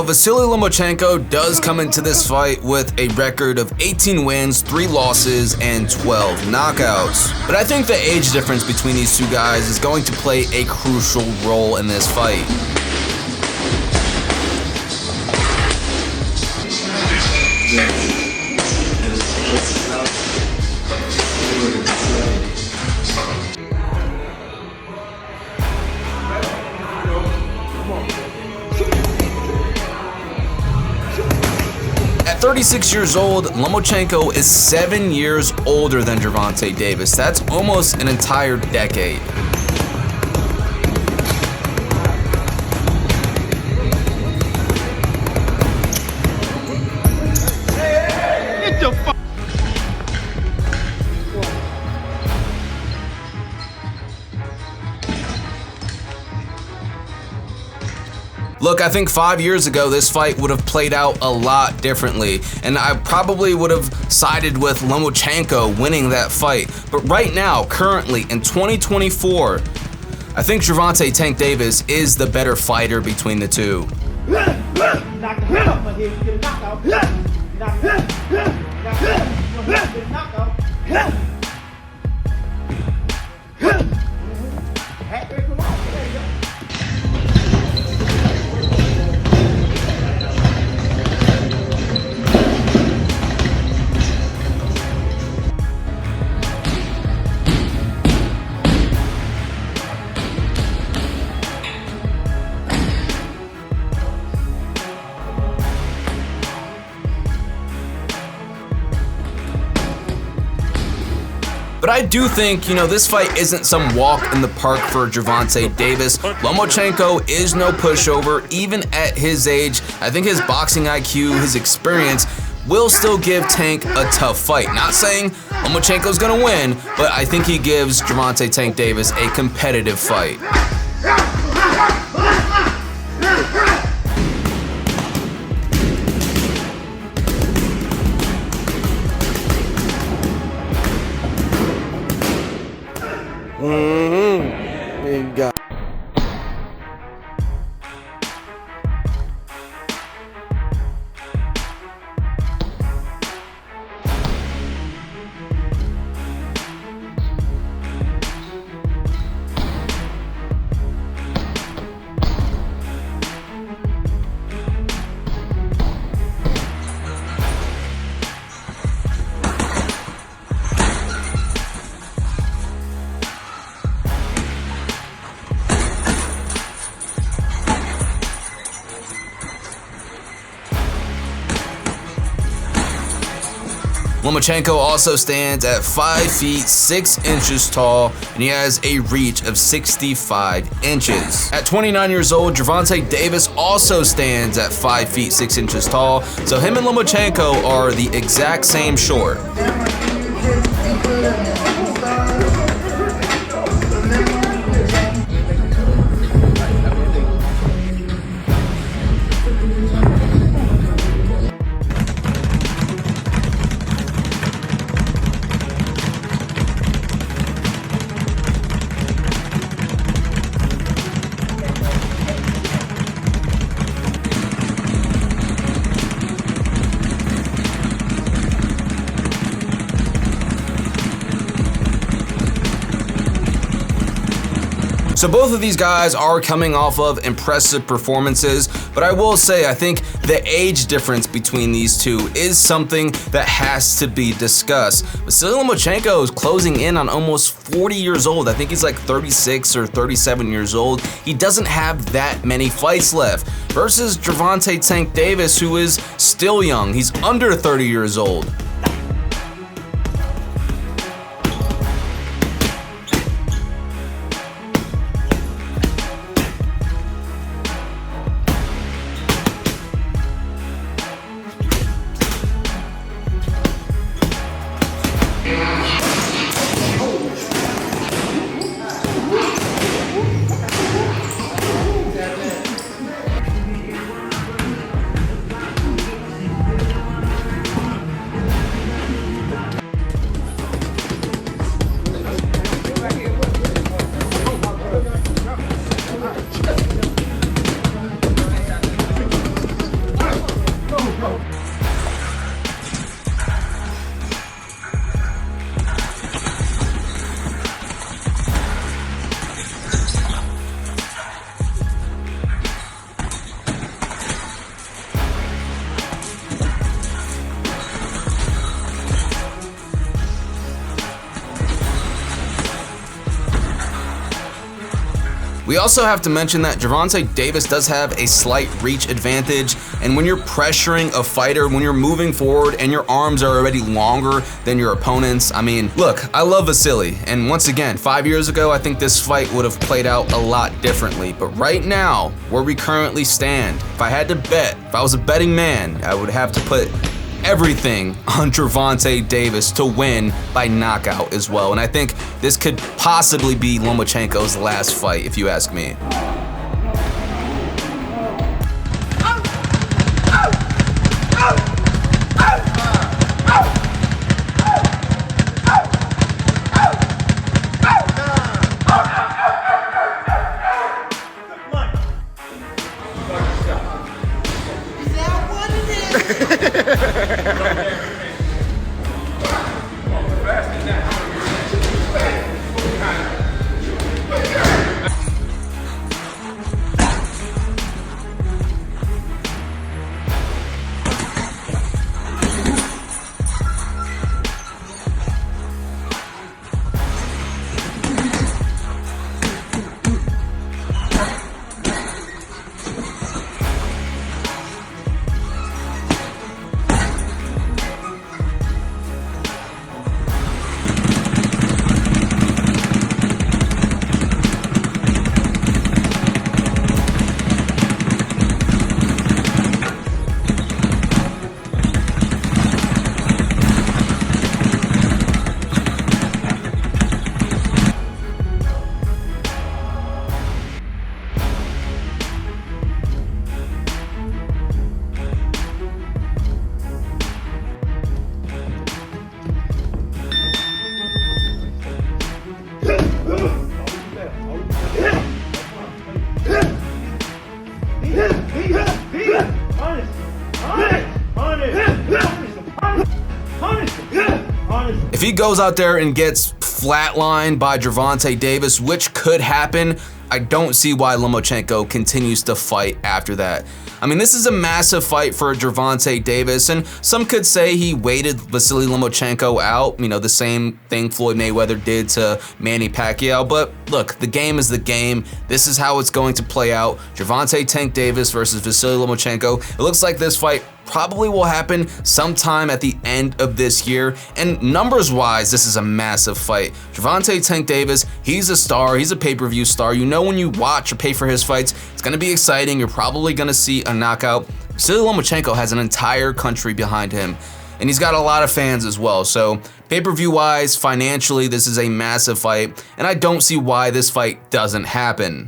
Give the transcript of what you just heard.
Now, Vasyl Lomachenko does come into this fight with a record of 18 wins, 3 losses, and 12 knockouts. But I think the age difference between these two guys is going to play a crucial role in this fight. At 36 years old, Lomachenko is 7 years older than Gervonta Davis. That's almost an entire decade. Look, I think 5 years ago, this fight would have played out a lot differently, and I probably would have sided with Lomachenko winning that fight. But right now, currently, in 2024, I think Gervonta "Tank" Davis is the better fighter between the two. But I do think, this fight isn't some walk in the park for Gervonta Davis. Lomachenko is no pushover, even at his age. I think his boxing IQ, his experience, will still give Tank a tough fight. Not saying Lomachenko's gonna win, but I think he gives Gervonta "Tank" Davis a competitive fight. Lomachenko also stands at 5 feet 6 inches tall, and he has a reach of 65 inches. At 29 years old, Gervonta Davis also stands at 5 feet 6 inches tall, so him and Lomachenko are the exact same short. So both of these guys are coming off of impressive performances, but I will say I think the age difference between these two is something that has to be discussed. Vasyl Lomachenko is closing in on almost 40 years old. I think he's like 36 or 37 years old. He doesn't have that many fights left. Versus Gervonta "Tank" Davis, who is still young. He's under 30 years old. We also have to mention that Gervonta Davis does have a slight reach advantage, and when you're pressuring a fighter, when you're moving forward and your arms are already longer than your opponent's, I mean, look, I love Vasily, and once again, 5 years ago, I think this fight would have played out a lot differently, but right now, where we currently stand, if I had to bet, if I was a betting man, I would have to put everything on Gervonta Davis to win by knockout as well. And I think this could possibly be Lomachenko's last fight, if you ask me. If he goes out there and gets flatlined by Gervonta Davis, which could happen, I don't see why Lomachenko continues to fight after that. I mean, this is a massive fight for Gervonta Davis, and some could say he waited Vasyl Lomachenko out, you know, the same thing Floyd Mayweather did to Manny Pacquiao. But look, the game is the game. This is how it's going to play out. Gervonta Tank Davis versus Vasyl Lomachenko. It looks like this fight probably will happen sometime at the end of this year, and numbers-wise, this is a massive fight. Gervonta Tank Davis, he's a star, he's a pay-per-view star. You know, when you watch or pay for his fights, it's gonna be exciting. You're probably gonna see a knockout. Vasyl Lomachenko has an entire country behind him, and he's got a lot of fans as well. So pay-per-view wise, financially, this is a massive fight, and I don't see why this fight doesn't happen.